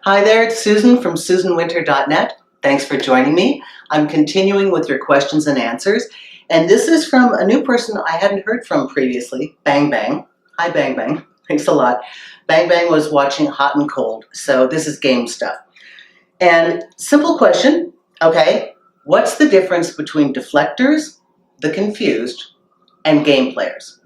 Hi there, it's Susan from susanwinter.net. Thanks for joining me. I'm continuing with your questions and answers. And this is from a new person I hadn't heard from previously, Bang Bang. Hi Bang Bang, thanks a lot. Bang Bang was watching Hot and Cold, so this is game stuff. And simple question, okay, what's the difference between deflectors, the confused, and game players?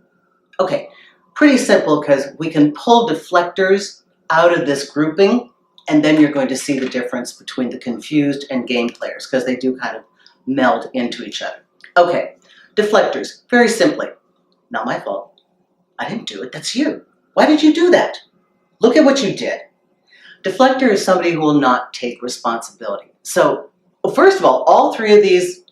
Okay, pretty simple because we can pull deflectors out of this grouping, and then you're going to see the difference between the confused and game players because they do kind of meld into each other. Okay, deflectors, very simply, not my fault. I didn't do it, that's you. Why did you do that? Look at what you did. Deflector is somebody who will not take responsibility. So, well, first of all three of these,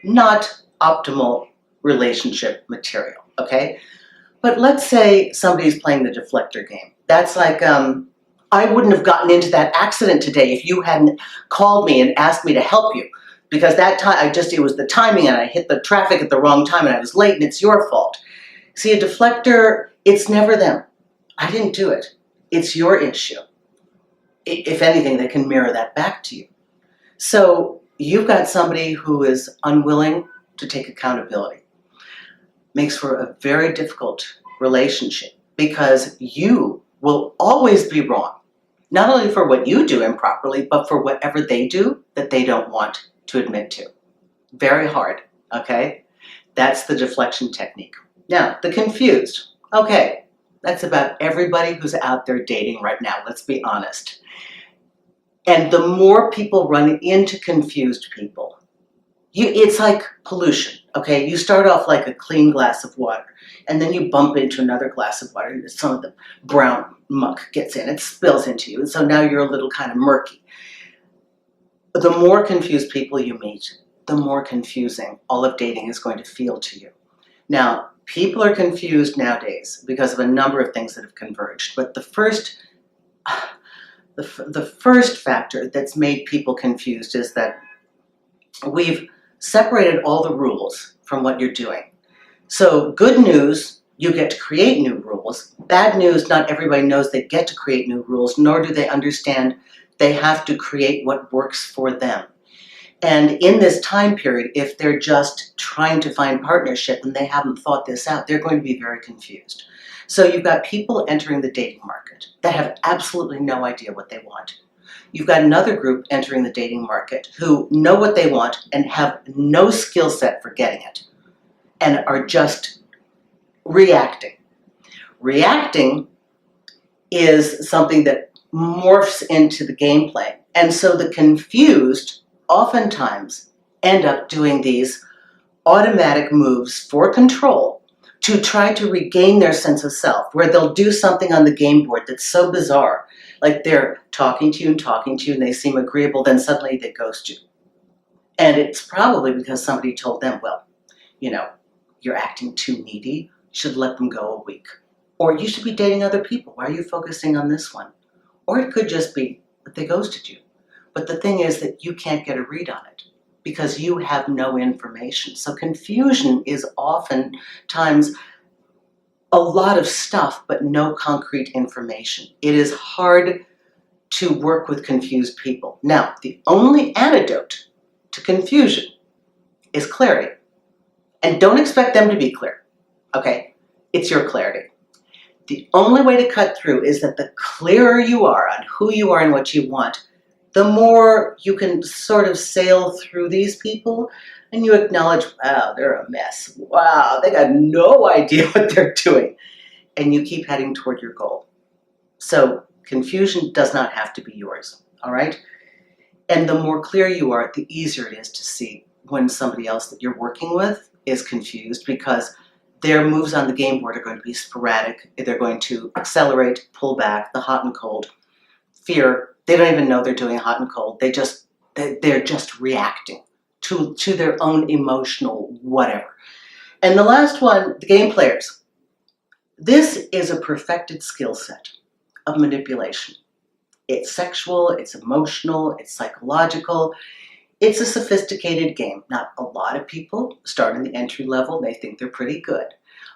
not optimal relationship material, okay? But let's say somebody's playing the deflector game. That's like, I wouldn't have gotten into that accident today if you hadn't called me and asked me to help you. Because that time, it was the timing and I hit the traffic at the wrong time and I was late and it's your fault. See, a deflector, it's never them. I didn't do it. It's your issue. If anything, they can mirror that back to you. So you've got somebody who is unwilling to take accountability. Makes for a very difficult relationship because you will always be wrong. Not only for what you do improperly, but for whatever they do that they don't want to admit to. Very hard, okay? That's the deflection technique. Now, the confused. Okay, that's about everybody who's out there dating right now, let's be honest. And the more people run into confused people, it's like pollution, okay? You start off like a clean glass of water, and then you bump into another glass of water, and some of the brown muck gets in, it spills into you, and so now you're a little kind of murky. The more confused people you meet, the more confusing all of dating is going to feel to you. Now, people are confused nowadays because of a number of things that have converged, but the first factor that's made people confused is that we've separated all the rules from what you're doing. So good news, you get to create new rules. Bad news, not everybody knows they get to create new rules, nor do they understand they have to create what works for them. And in this time period, if they're just trying to find partnership and they haven't thought this out, they're going to be very confused. So you've got people entering the dating market that have absolutely no idea what they want. You've got another group entering the dating market who know what they want and have no skill set for getting it and are just reacting. Reacting is something that morphs into the gameplay. And so the confused oftentimes end up doing these automatic moves for control to try to regain their sense of self, where they'll do something on the game board that's so bizarre. Like they're talking to you and they seem agreeable, then suddenly they ghost you. And it's probably because somebody told them, well, you know, you're acting too needy, you should let them go a week. Or you should be dating other people, why are you focusing on this one? Or it could just be that they ghosted you. But the thing is that you can't get a read on it because you have no information. So confusion is oftentimes a lot of stuff, but no concrete information. It is hard to work with confused people. Now, the only antidote to confusion is clarity. And don't expect them to be clear, okay? It's your clarity. The only way to cut through is that the clearer you are on who you are and what you want, the more you can sort of sail through these people and you acknowledge, wow, they're a mess. Wow, they got no idea what they're doing. And you keep heading toward your goal. So confusion does not have to be yours, all right? And the more clear you are, the easier it is to see when somebody else that you're working with is confused because their moves on the game board are going to be sporadic. They're going to accelerate, pull back, the hot and cold, fear. They don't even know they're doing hot and cold. They're just reacting to their own emotional whatever. And the last one, the game players. This is a perfected skill set of manipulation. It's sexual, it's emotional, it's psychological. It's a sophisticated game. Not a lot of people start in the entry level. They think they're pretty good.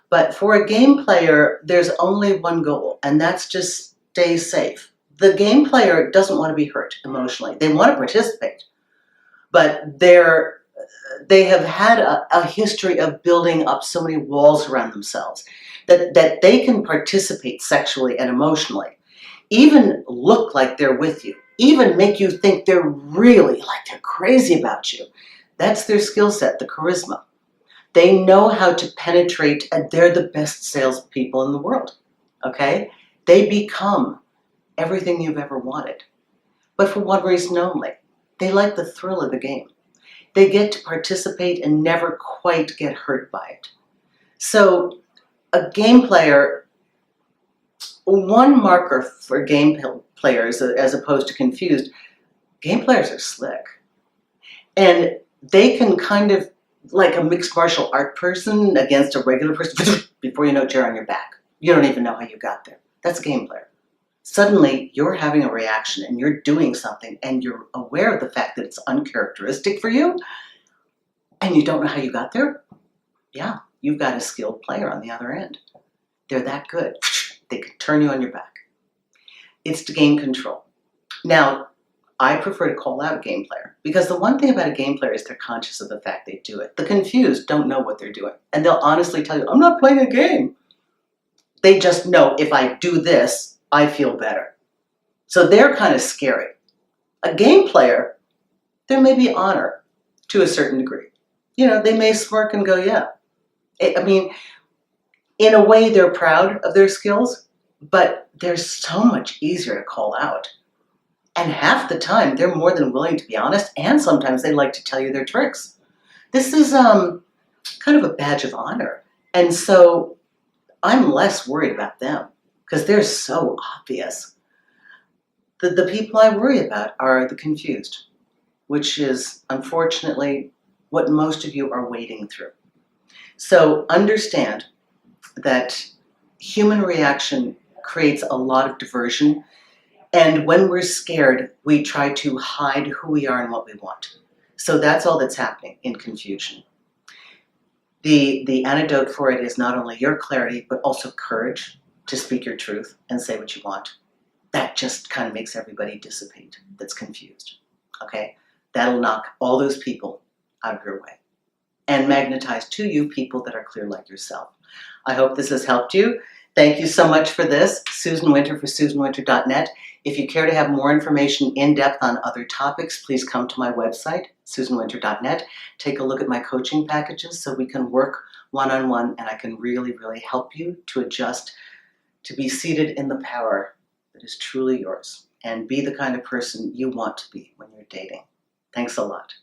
But for a game player, there's only one goal, and that's just stay safe. the game player doesn't want to be hurt emotionally. They want to participate, but they have had a history of building up so many walls around themselves that they can participate sexually and emotionally, even look like they're with you, even make you think they're really, like they're crazy about you. That's their skill set, the charisma. They know how to penetrate, and they're the best salespeople in the world, okay? They become everything you've ever wanted, but for one reason only. They like the thrill of the game. They get to participate and never quite get hurt by it. So a game player, one marker for game players as opposed to confused, game players are slick. And they can kind of, like a mixed martial art person against a regular person, before you know it, you're on your back. You don't even know how you got there. That's a game player. Suddenly, you're having a reaction and you're doing something and you're aware of the fact that it's uncharacteristic for you and you don't know how you got there. Yeah, you've got a skilled player on the other end. They're that good. They can turn you on your back. It's to gain control. Now, I prefer to call out a game player because the one thing about a game player is they're conscious of the fact they do it. The confused don't know what they're doing. And they'll honestly tell you, I'm not playing a game. They just know if I do this, I feel better. So they're kind of scary. A game player, there may be honor to a certain degree. You know, they may smirk and go, yeah. I mean, in a way, they're proud of their skills, but they're so much easier to call out. And half the time, they're more than willing to be honest, and sometimes they like to tell you their tricks. This is kind of a badge of honor. And so I'm less worried about them because they're so obvious. The people I worry about are the confused, which is unfortunately what most of you are wading through. So understand that human reaction creates a lot of diversion. And when we're scared, we try to hide who we are and what we want. So that's all that's happening in confusion. The antidote for it is not only your clarity, but also courage to speak your truth and say what you want. That just kind of makes everybody dissipate that's confused, okay? That'll knock all those people out of your way and magnetize to you people that are clear like yourself. I hope this has helped you. Thank you so much for this. Susan Winter for SusanWinter.net. If you care to have more information in depth on other topics, please come to my website, SusanWinter.net. Take a look at my coaching packages so we can work one-on-one and I can really, really help you to adjust, to be seated in the power that is truly yours and be the kind of person you want to be when you're dating. Thanks a lot.